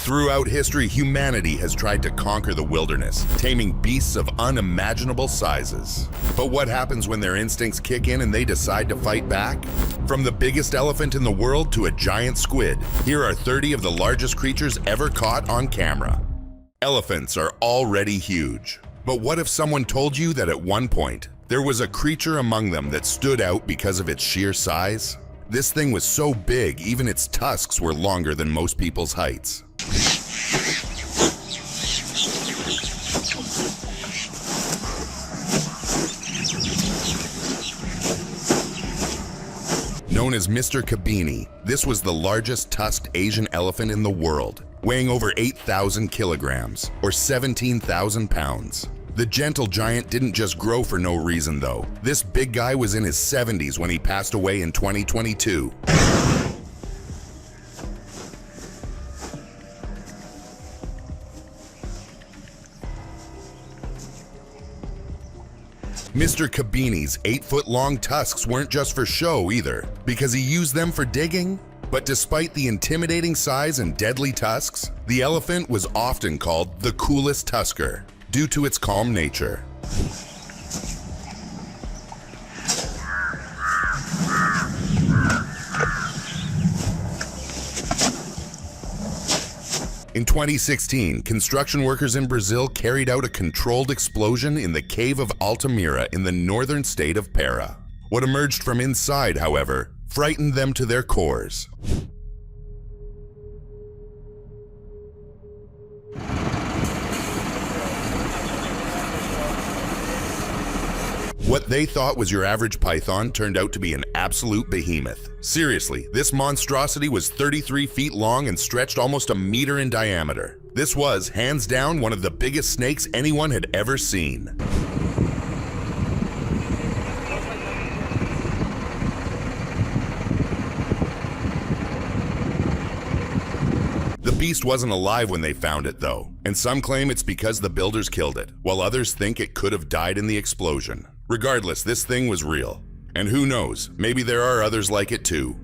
Throughout history, humanity has tried to conquer the wilderness, taming beasts of unimaginable sizes. But what happens when their instincts kick in and they decide to fight back? From the biggest elephant in the world to a giant squid, here are 30 of the largest creatures ever caught on camera. Elephants are already huge. But what if someone told you that at one point, there was a creature among them that stood out because of its sheer size? This thing was so big, even its tusks were longer than most people's heights. Known as Mr. Kabini, this was the largest tusked Asian elephant in the world, weighing over 8,000 kilograms, or 17,000 pounds. The gentle giant didn't just grow for no reason though. This big guy was in his 70s when he passed away in 2022. Mr. Kabini's 8-foot-long tusks weren't just for show either, because he used them for digging. But despite the intimidating size and deadly tusks, the elephant was often called the coolest tusker, due to its calm nature. In 2016, construction workers in Brazil carried out a controlled explosion in the cave of Altamira in the northern state of Para. What emerged from inside, however, frightened them to their cores. What they thought was your average python turned out to be an absolute behemoth. Seriously, this monstrosity was 33 feet long and stretched almost a meter in diameter. This was, hands down, one of the biggest snakes anyone had ever seen. The beast wasn't alive when they found it though, and some claim it's because the builders killed it, while others think it could have died in the explosion. Regardless, this thing was real. And who knows, maybe there are others like it too.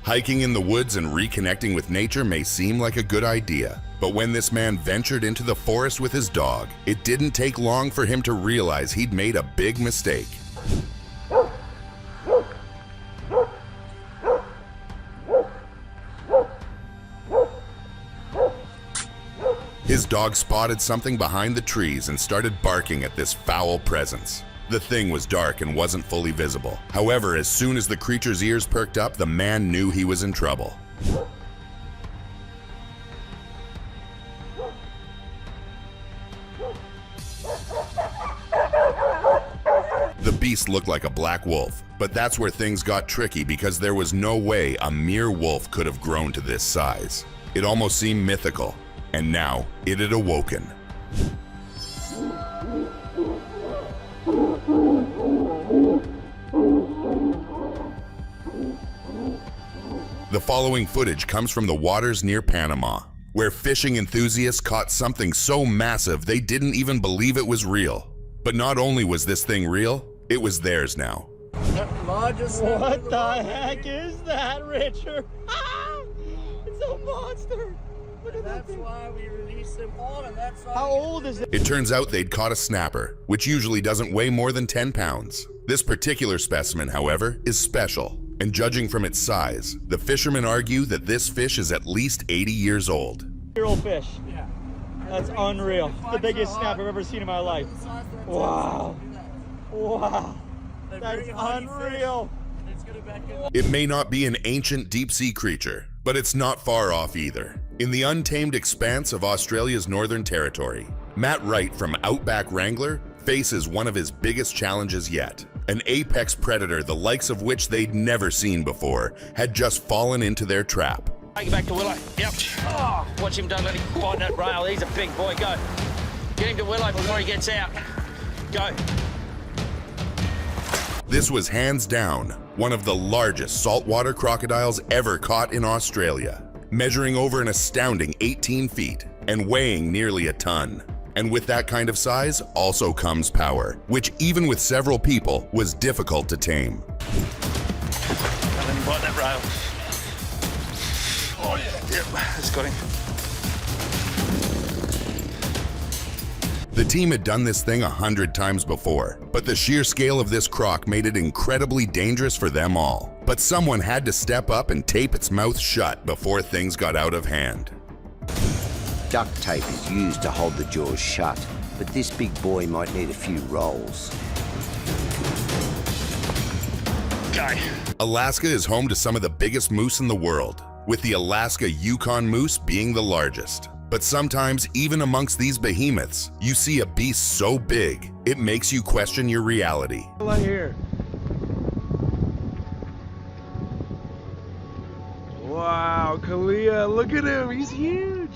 Hiking in the woods and reconnecting with nature may seem like a good idea, but when this man ventured into the forest with his dog, it didn't take long for him to realize he'd made a big mistake. His dog spotted something behind the trees and started barking at this foul presence. The thing was dark and wasn't fully visible. However, as soon as the creature's ears perked up, the man knew he was in trouble. The beast looked like a black wolf, but that's where things got tricky because there was no way a mere wolf could have grown to this size. It almost seemed mythical. And now, it had awoken. The following footage comes from the waters near Panama, where fishing enthusiasts caught something so massive they didn't even believe it was real. But not only was this thing real, it was theirs now. What the heck is that, Richard? It's a monster! Look at that thing. That's why we released him on, and that's how old is it? It turns out they'd caught a snapper, which usually doesn't weigh more than 10 pounds. This particular specimen, however, is special. And judging from its size, the fishermen argue that this fish is at least 80 years old. Year-old fish. Yeah. That's unreal. The biggest snapper I've ever seen in my life. Wow. Wow. That's unreal. It may not be an ancient deep-sea creature, but it's not far off either. In the untamed expanse of Australia's Northern Territory, Matt Wright from Outback Wrangler faces one of his biggest challenges yet. An apex predator the likes of which they'd never seen before had just fallen into their trap. Take it back to Willow. Yep. Oh, watch him, don't let him find that rail. He's a big boy. Go. Get him to Willow before he gets out. Go. This was hands down one of the largest saltwater crocodiles ever caught in Australia, measuring over an astounding 18 feet and weighing nearly a ton. And with that kind of size also comes power, which even with several people was difficult to tame. Let him bite that rail. Oh yeah, yep, that's got him. The team had done this thing 100 times before, but the sheer scale of this croc made it incredibly dangerous for them all. But someone had to step up and tape its mouth shut before things got out of hand. Duct tape is used to hold the jaws shut, but this big boy might need a few rolls. Go. Alaska is home to some of the biggest moose in the world, with the Alaska Yukon moose being the largest. But sometimes, even amongst these behemoths, you see a beast so big, it makes you question your reality. Right here. Wow, Kalia, look at him, he's huge.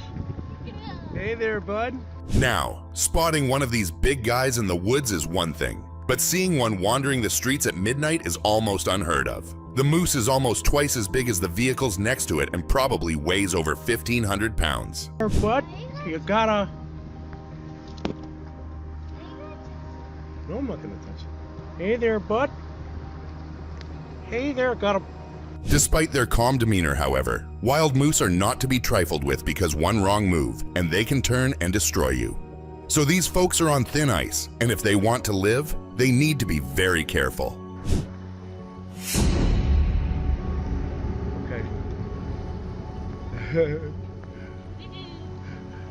Hey there, bud. Now, spotting one of these big guys in the woods is one thing, but seeing one wandering the streets at midnight is almost unheard of. The moose is almost twice as big as the vehicles next to it and probably weighs over 1,500 pounds. Bud, you gotta... No, I'm not gonna touch it. Hey there, bud. Hey there, got him. Despite their calm demeanor, however, wild moose are not to be trifled with because one wrong move, and they can turn and destroy you. So these folks are on thin ice, and if they want to live, they need to be very careful.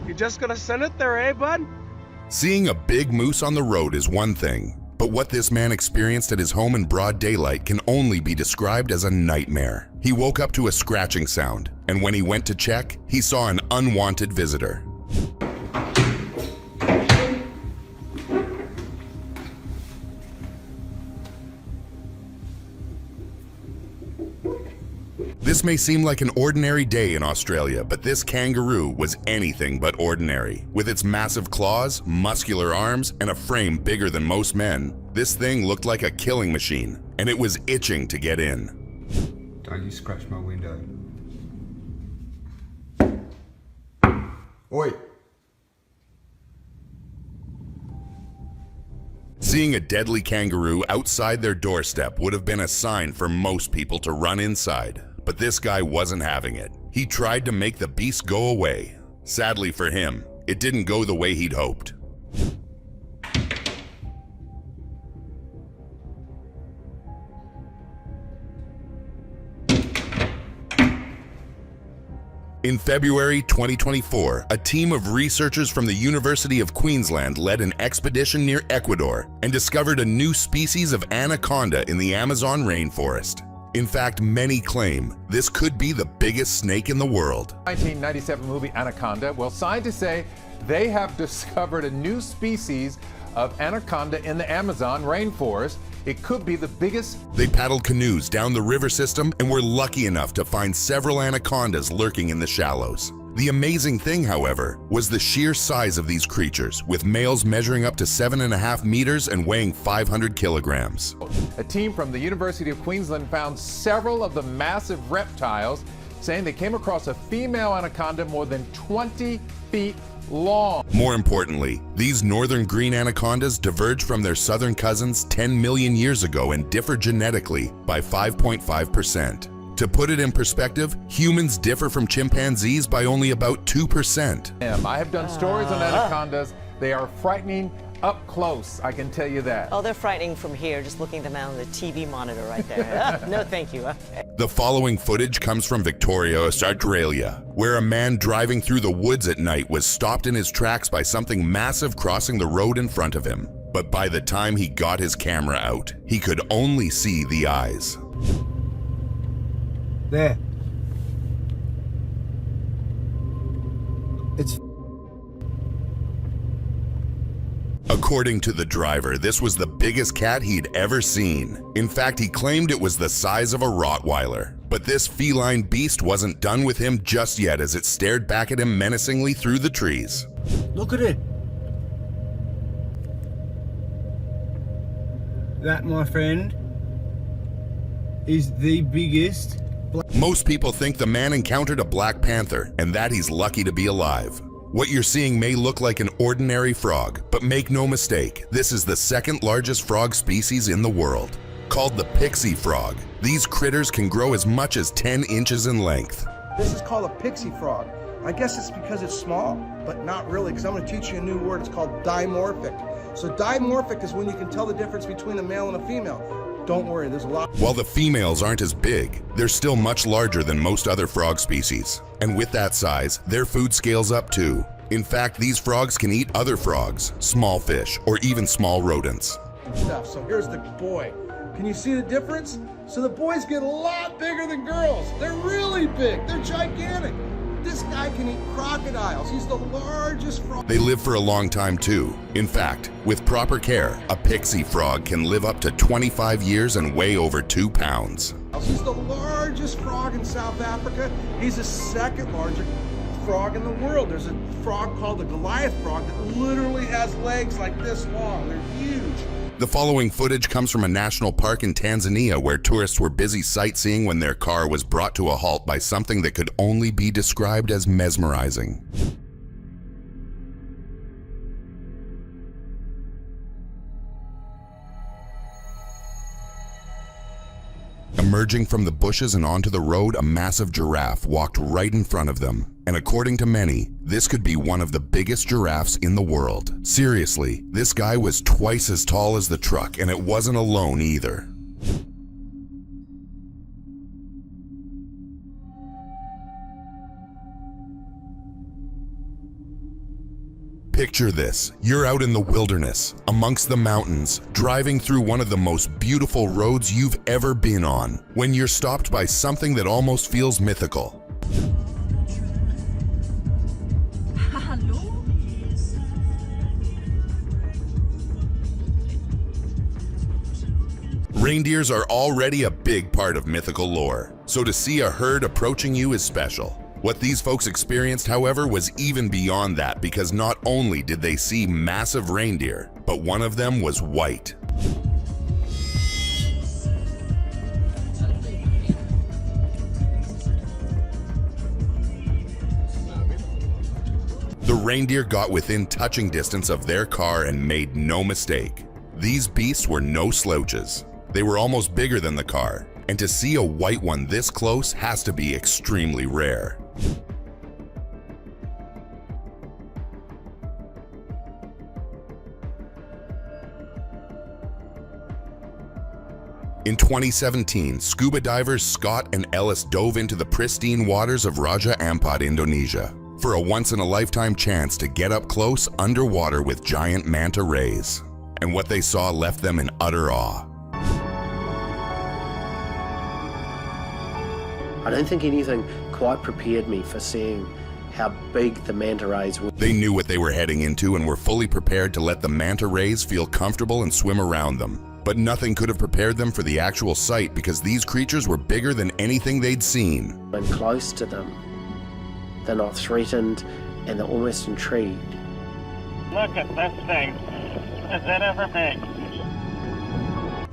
You just gonna send it there, eh, bud? Seeing a big moose on the road is one thing, but what this man experienced at his home in broad daylight can only be described as a nightmare. He woke up to a scratching sound, and when he went to check, he saw an unwanted visitor. This may seem like an ordinary day in Australia, but this kangaroo was anything but ordinary. With its massive claws, muscular arms, and a frame bigger than most men, this thing looked like a killing machine, and it was itching to get in. Don't you scratch my window. Oi! Seeing a deadly kangaroo outside their doorstep would have been a sign for most people to run inside. But this guy wasn't having it. He tried to make the beast go away. Sadly for him, it didn't go the way he'd hoped. In February 2024, a team of researchers from the University of Queensland led an expedition near Ecuador and discovered a new species of anaconda in the Amazon rainforest. In fact, many claim this could be the biggest snake in the world. 1997 movie Anaconda. Well, scientists say they have discovered a new species of anaconda in the Amazon rainforest. It could be the biggest. They paddled canoes down the river system and were lucky enough to find several anacondas lurking in the shallows. The amazing thing, however, was the sheer size of these creatures, with males measuring up to 7.5 meters and weighing 500 kilograms. A team from the University of Queensland found several of the massive reptiles, saying they came across a female anaconda more than 20 feet long. More importantly, these northern green anacondas diverged from their southern cousins 10 million years ago and differ genetically by 5.5%. To put it in perspective, humans differ from chimpanzees by only about 2%. I have done stories on anacondas. They are frightening up close, I can tell you that. Oh, they're frightening from here, just looking at them out on the TV monitor right there. No, thank you. The following footage comes from Victoria, Australia, where a man driving through the woods at night was stopped in his tracks by something massive crossing the road in front of him. But by the time he got his camera out, he could only see the eyes. There. It's... According to the driver, this was the biggest cat he'd ever seen. In fact, he claimed it was the size of a Rottweiler. But this feline beast wasn't done with him just yet as it stared back at him menacingly through the trees. Look at it. That, my friend, is the biggest... Most people think the man encountered a black panther and that he's lucky to be alive. What you're seeing may look like an ordinary frog, but make no mistake, this is the second largest frog species in the world. Called the pixie frog, these critters can grow as much as 10 inches in length. This is called a pixie frog. I guess it's because it's small, but not really, because I'm going to teach you a new word. It's called dimorphic. So dimorphic is when you can tell the difference between a male and a female. Don't worry, there's a lot. While the females aren't as big, they're still much larger than most other frog species. And with that size, their food scales up too. In fact, these frogs can eat other frogs, small fish, or even small rodents. Stuff. So here's the boy. Can you see the difference? So the boys get a lot bigger than girls. They're really big. They're gigantic. This guy can eat crocodiles. He's the largest frog. They live for a long time too. In fact, with proper care, a pixie frog can live up to 25 years and weigh over 2 pounds. He's the largest frog in South Africa. He's the second largest frog in the world. There's a frog called the Goliath frog that literally has legs like this long. They're huge. The following footage comes from a national park in Tanzania where tourists were busy sightseeing when their car was brought to a halt by something that could only be described as mesmerizing. Emerging from the bushes and onto the road, a massive giraffe walked right in front of them. And according to many, this could be one of the biggest giraffes in the world. Seriously, this guy was twice as tall as the truck, and it wasn't alone either. Picture this, you're out in the wilderness, amongst the mountains, driving through one of the most beautiful roads you've ever been on, when you're stopped by something that almost feels mythical. Reindeers are already a big part of mythical lore, so to see a herd approaching you is special. What these folks experienced, however, was even beyond that, because not only did they see massive reindeer, but one of them was white. The reindeer got within touching distance of their car and made no mistake. These beasts were no slouches. They were almost bigger than the car, and to see a white one this close has to be extremely rare. In 2017, scuba divers Scott and Ellis dove into the pristine waters of Raja Ampat, Indonesia, for a once-in-a-lifetime chance to get up close underwater with giant manta rays. And what they saw left them in utter awe. I don't think anything quite prepared me for seeing how big the manta rays were. They knew what they were heading into and were fully prepared to let the manta rays feel comfortable and swim around them. But nothing could have prepared them for the actual sight, because these creatures were bigger than anything they'd seen. When close to them, they're not threatened and they're almost intrigued. Look at this thing. Is it ever big?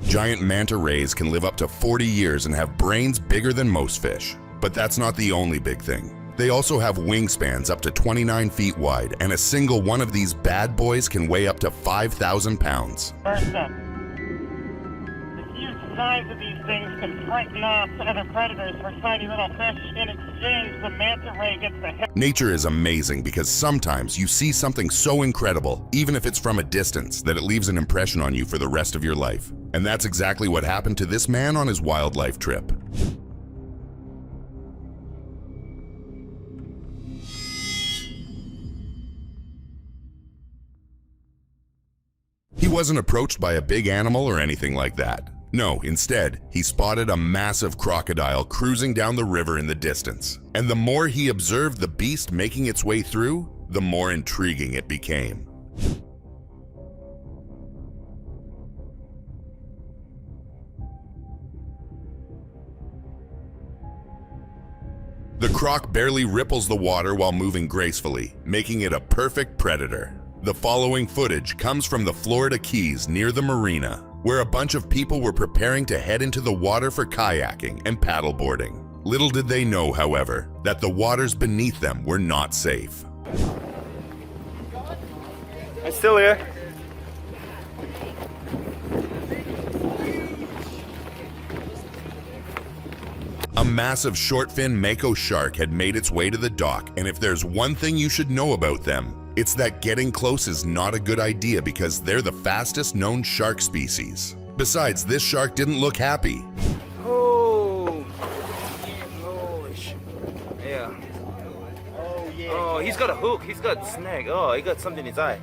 Giant manta rays can live up to 40 years and have brains bigger than most fish. But that's not the only big thing. They also have wingspans up to 29 feet wide, and a single one of these bad boys can weigh up to 5,000 pounds. First up, the huge size of these things can frighten off other predators for tiny little fish. In exchange, the manta ray gets the hit. Nature is amazing because sometimes you see something so incredible, even if it's from a distance, that it leaves an impression on you for the rest of your life. And that's exactly what happened to this man on his wildlife trip. He wasn't approached by a big animal or anything like that. No, instead, he spotted a massive crocodile cruising down the river in the distance. And the more he observed the beast making its way through, the more intriguing it became. The croc barely ripples the water while moving gracefully, making it a perfect predator. The following footage comes from the Florida Keys near the marina, where a bunch of people were preparing to head into the water for kayaking and paddleboarding. Little did they know, however, that the waters beneath them were not safe. It's still here. A massive short-fin mako shark had made its way to the dock, and if there's one thing you should know about them, it's that getting close is not a good idea because they're the fastest known shark species. Besides, this shark didn't look happy. Oh, holy shit. Yeah. Oh, yeah. Oh, he's got a hook. He's got a snag. Oh, he got something in his eye.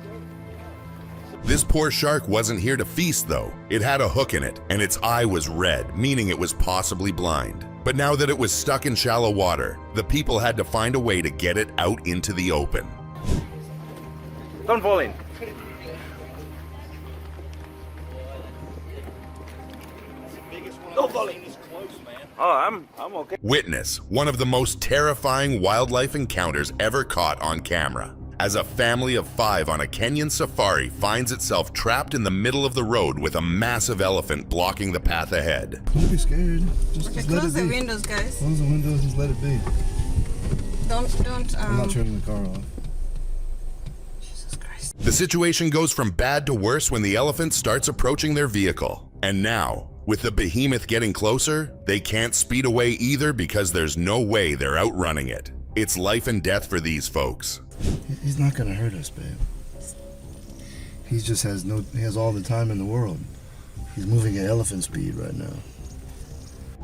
This poor shark wasn't here to feast though. It had a hook in it, and its eye was red, meaning it was possibly blind. But now that it was stuck in shallow water, the people had to find a way to get it out into the open. Don't fall in. Don't fall in. Oh, I'm okay. Witness one of the most terrifying wildlife encounters ever caught on camera. As a family of 5 on a Kenyan safari finds itself trapped in the middle of the road with a massive elephant blocking the path ahead. Don't be scared. Just let close it be. the windows, guys. Close the windows, just let it be. Don't. I'm not turning the car off. Jesus Christ. The situation goes from bad to worse when the elephant starts approaching their vehicle. And now, with the behemoth getting closer, they can't speed away either because there's no way they're outrunning it. It's life and death for these folks. He's not gonna hurt us, babe. He just has he has all the time in the world. He's moving at elephant speed right now.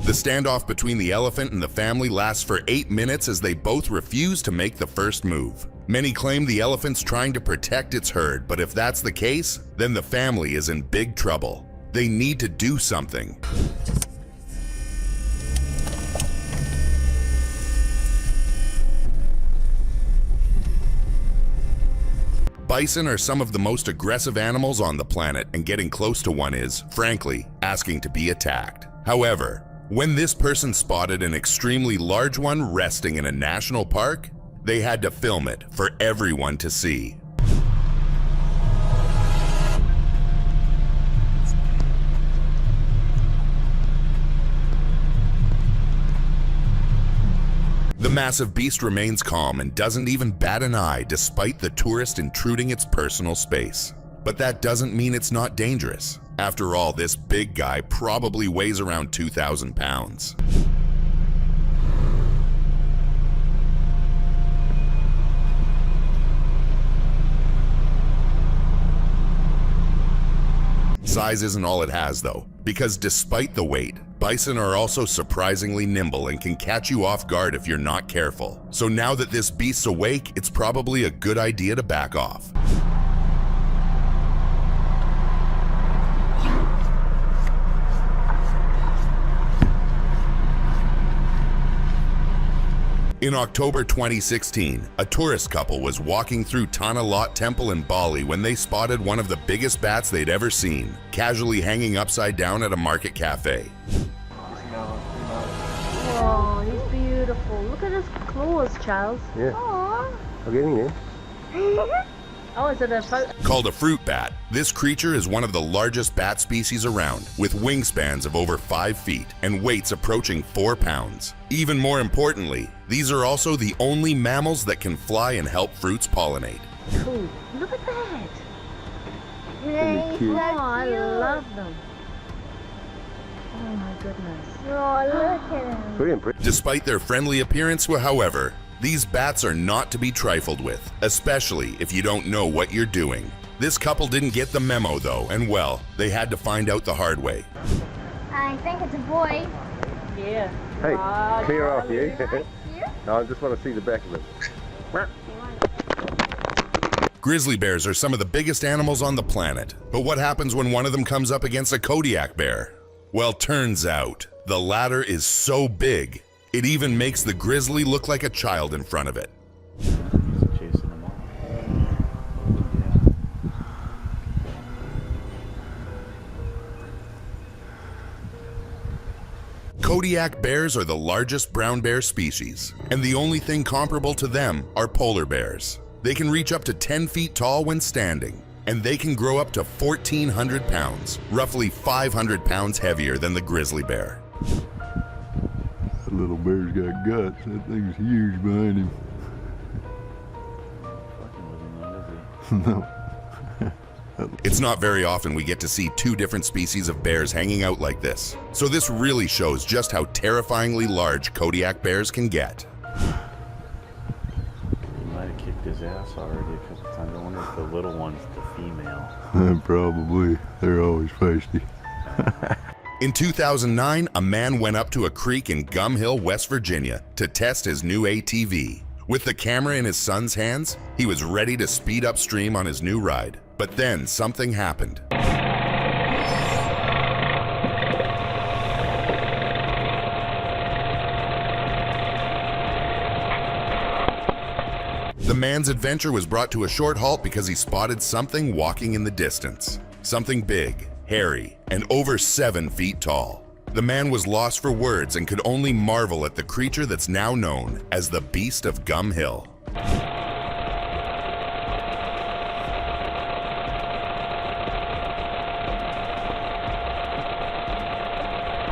The standoff between the elephant and the family lasts for 8 minutes as they both refuse to make the first move. Many claim the elephant's trying to protect its herd, but if that's the case, then the family is in big trouble. They need to do something. Bison are some of the most aggressive animals on the planet, and getting close to one is, frankly, asking to be attacked. However, when this person spotted an extremely large one resting in a national park, they had to film it for everyone to see. The massive beast remains calm and doesn't even bat an eye despite the tourist intruding its personal space. But that doesn't mean it's not dangerous. After all, this big guy probably weighs around 2,000 pounds. Size isn't all it has though, because despite the weight, bison are also surprisingly nimble and can catch you off guard if you're not careful. So now that this beast's awake, it's probably a good idea to back off. In October 2016, a tourist couple was walking through Tanah Lot Temple in Bali when they spotted one of the biggest bats they'd ever seen, casually hanging upside down at a market cafe. Oh, he's beautiful. Look at his claws, Charles. Yeah. Aww. I'm getting there. Oh, is it a photo? Called a fruit bat, this creature is one of the largest bat species around, with wingspans of over 5 feet and weights approaching 4 pounds. Even more importantly, these are also the only mammals that can fly and help fruits pollinate. Cool. Look at that. Isn't he cute? Oh, I love them. Oh my goodness. Oh, look at him. Pretty impressive. Despite their friendly appearance, however, these bats are not to be trifled with, especially if you don't know what you're doing. This couple didn't get the memo though, and well, they had to find out the hard way. I think it's a boy. Yeah. Hey, clear off you. Here? No, I just want to see the back of it. Grizzly bears are some of the biggest animals on the planet, but what happens when one of them comes up against a Kodiak bear? Well, turns out, the latter is so big, it even makes the grizzly look like a child in front of it. Kodiak bears are the largest brown bear species, and the only thing comparable to them are polar bears. They can reach up to 10 feet tall when standing, and they can grow up to 1,400 pounds, roughly 500 pounds heavier than the grizzly bear. That little bear's got guts. That thing's huge behind him. No. It's not very often we get to see two different species of bears hanging out like this, so this really shows just how terrifyingly large Kodiak bears can get. You might have kicked his ass already a couple times. I wonder if the little one's the female. Probably. They're always feisty. In 2009, a man went up to a creek in Gum Hill, West Virginia to test his new ATV. With the camera in his son's hands, he was ready to speed upstream on his new ride. But then something happened. The man's adventure was brought to a short halt because he spotted something walking in the distance. Something big, hairy, and over 7 feet tall. The man was lost for words and could only marvel at the creature that's now known as the Beast of Gum Hill.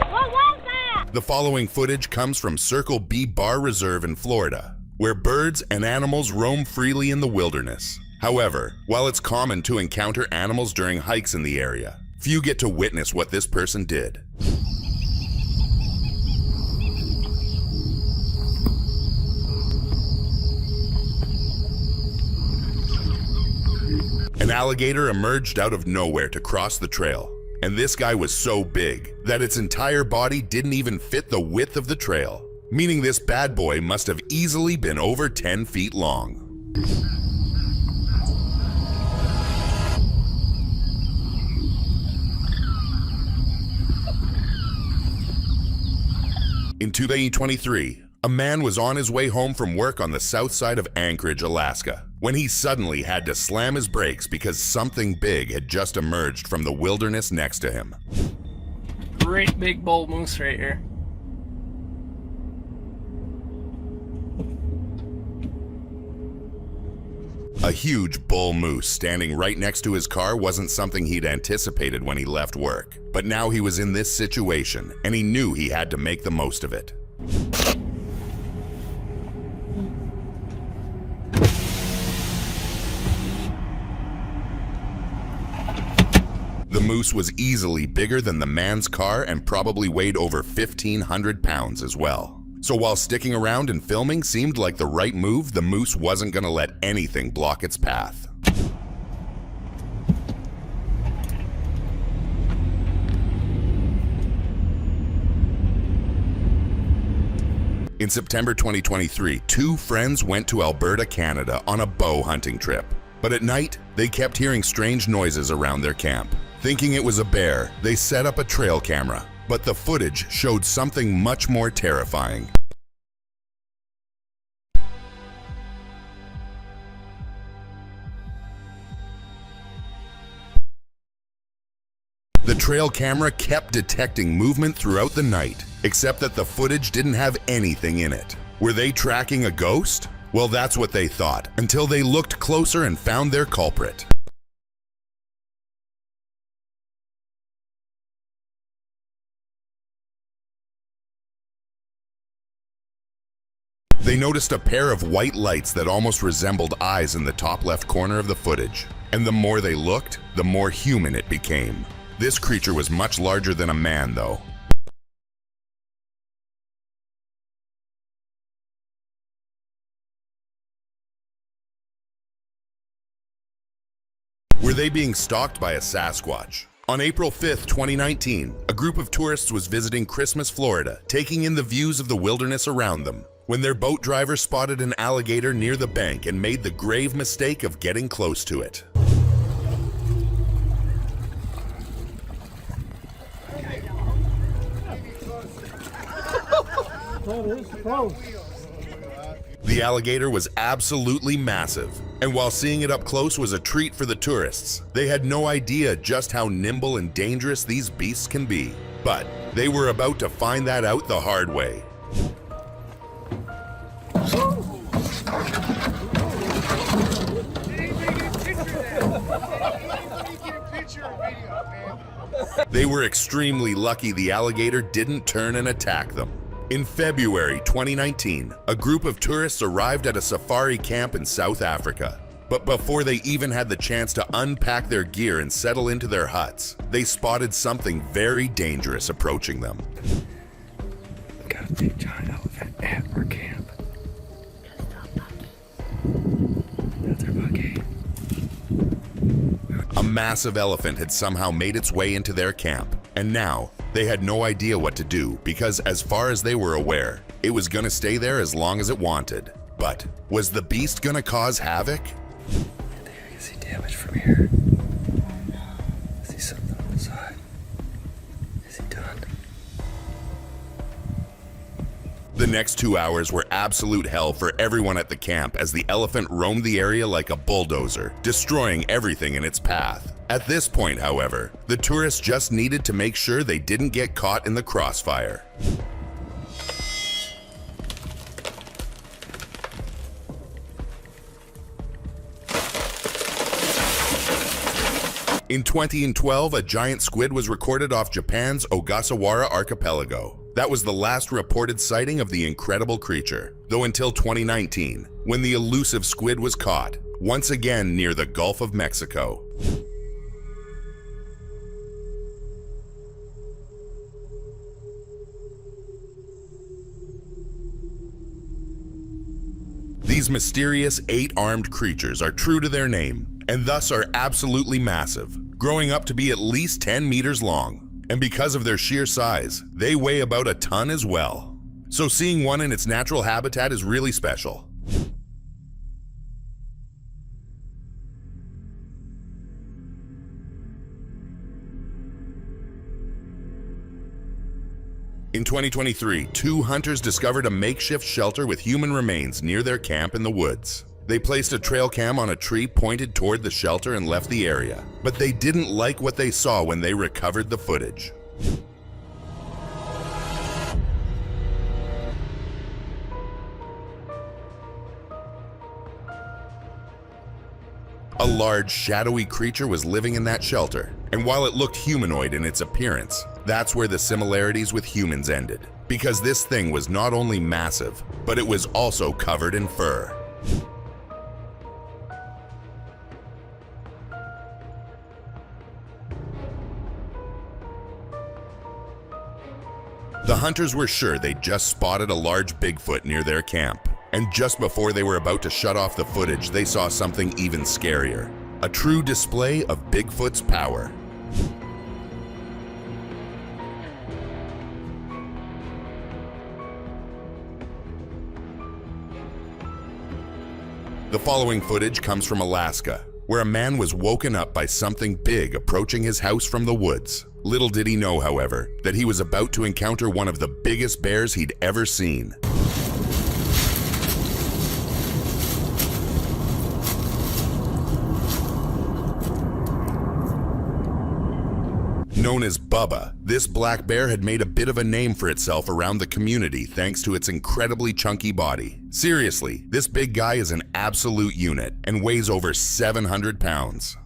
What was that? The following footage comes from Circle B Bar Reserve in Florida, where birds and animals roam freely in the wilderness. However, while it's common to encounter animals during hikes in the area, few get to witness what this person did. An alligator emerged out of nowhere to cross the trail, and this guy was so big that its entire body didn't even fit the width of the trail, meaning this bad boy must have easily been over 10 feet long. In 2023, a man was on his way home from work on the south side of Anchorage, Alaska, when he suddenly had to slam his brakes because something big had just emerged from the wilderness next to him. Great big bull moose right here. A huge bull moose standing right next to his car wasn't something he'd anticipated when he left work. But now he was in this situation, and he knew he had to make the most of it. The moose was easily bigger than the man's car and probably weighed over 1,500 pounds as well. So while sticking around and filming seemed like the right move, the moose wasn't going to let anything block its path. In September 2023, two friends went to Alberta, Canada on a bow hunting trip. But at night, they kept hearing strange noises around their camp. Thinking it was a bear, they set up a trail camera. But the footage showed something much more terrifying. The trail camera kept detecting movement throughout the night, except that the footage didn't have anything in it. Were they tracking a ghost? Well, that's what they thought, until they looked closer and found their culprit. They noticed a pair of white lights that almost resembled eyes in the top left corner of the footage. And the more they looked, the more human it became. This creature was much larger than a man, though. Were they being stalked by a Sasquatch? On April 5th, 2019, a group of tourists was visiting Christmas, Florida, taking in the views of the wilderness around them, when their boat driver spotted an alligator near the bank and made the grave mistake of getting close to it. The alligator was absolutely massive, and while seeing it up close was a treat for the tourists, they had no idea just how nimble and dangerous these beasts can be. But they were about to find that out the hard way. They were extremely lucky the alligator didn't turn and attack them. In February 2019, a group of tourists arrived at a safari camp in South Africa. But before they even had the chance to unpack their gear and settle into their huts, they spotted something very dangerous approaching them. Got a big giant elephant at our camp. That's our buggy. A massive elephant had somehow made its way into their camp, and now they had no idea what to do because, as far as they were aware, it was going to stay there as long as it wanted. But was the beast going to cause havoc? There you can see damage from here. I see something on the side. Is he done? The next 2 hours were absolute hell for everyone at the camp as the elephant roamed the area like a bulldozer, destroying everything in its path. At this point, however, the tourists just needed to make sure they didn't get caught in the crossfire. In 2012, a giant squid was recorded off Japan's Ogasawara archipelago. That was the last reported sighting of the incredible creature, though until 2019, when the elusive squid was caught, once again near the Gulf of Mexico. These mysterious 8-armed creatures are true to their name, and thus are absolutely massive, growing up to be at least 10 meters long. And because of their sheer size, they weigh about a ton as well. So seeing one in its natural habitat is really special. In 2023, 2 hunters discovered a makeshift shelter with human remains near their camp in the woods. They placed a trail cam on a tree pointed toward the shelter and left the area, but they didn't like what they saw when they recovered the footage. A large, shadowy creature was living in that shelter, and while it looked humanoid in its appearance, that's where the similarities with humans ended, because this thing was not only massive, but it was also covered in fur. The hunters were sure they'd just spotted a large Bigfoot near their camp, and just before they were about to shut off the footage, they saw something even scarier. A true display of Bigfoot's power. The following footage comes from Alaska, where a man was woken up by something big approaching his house from the woods. Little did he know, however, that he was about to encounter one of the biggest bears he'd ever seen. Known as Bubba, this black bear had made a bit of a name for itself around the community thanks to its incredibly chunky body. Seriously, this big guy is an absolute unit and weighs over 700 pounds.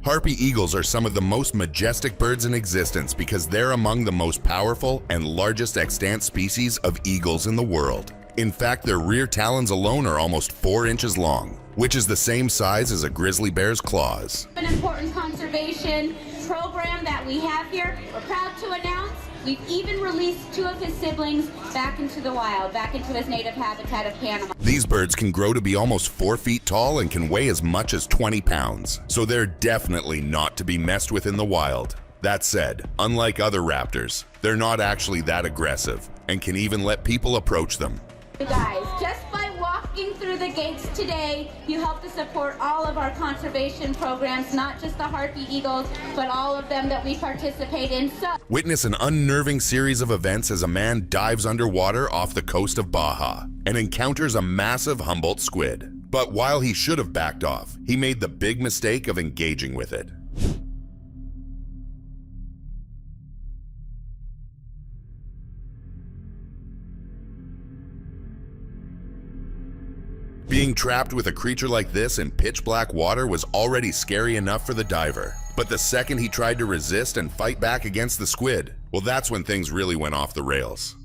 Harpy eagles are some of the most majestic birds in existence because they're among the most powerful and largest extant species of eagles in the world. In fact, their rear talons alone are almost 4 inches long, which is the same size as a grizzly bear's claws. An important conservation program that we have here. We're proud to announce we've even released 2 of his siblings back into the wild, back into his native habitat of Panama. These birds can grow to be almost 4 feet tall and can weigh as much as 20 pounds, so they're definitely not to be messed with in the wild. That said, unlike other raptors, they're not actually that aggressive and can even let people approach them. You guys, just by walking through the gates today, you help to support all of our conservation programs, not just the harpy eagles, but all of them that we participate in. So witness an unnerving series of events as a man dives underwater off the coast of Baja and encounters a massive Humboldt squid. But while he should have backed off, he made the big mistake of engaging with it. Being trapped with a creature like this in pitch black water was already scary enough for the diver. But the second he tried to resist and fight back against the squid, well, that's when things really went off the rails.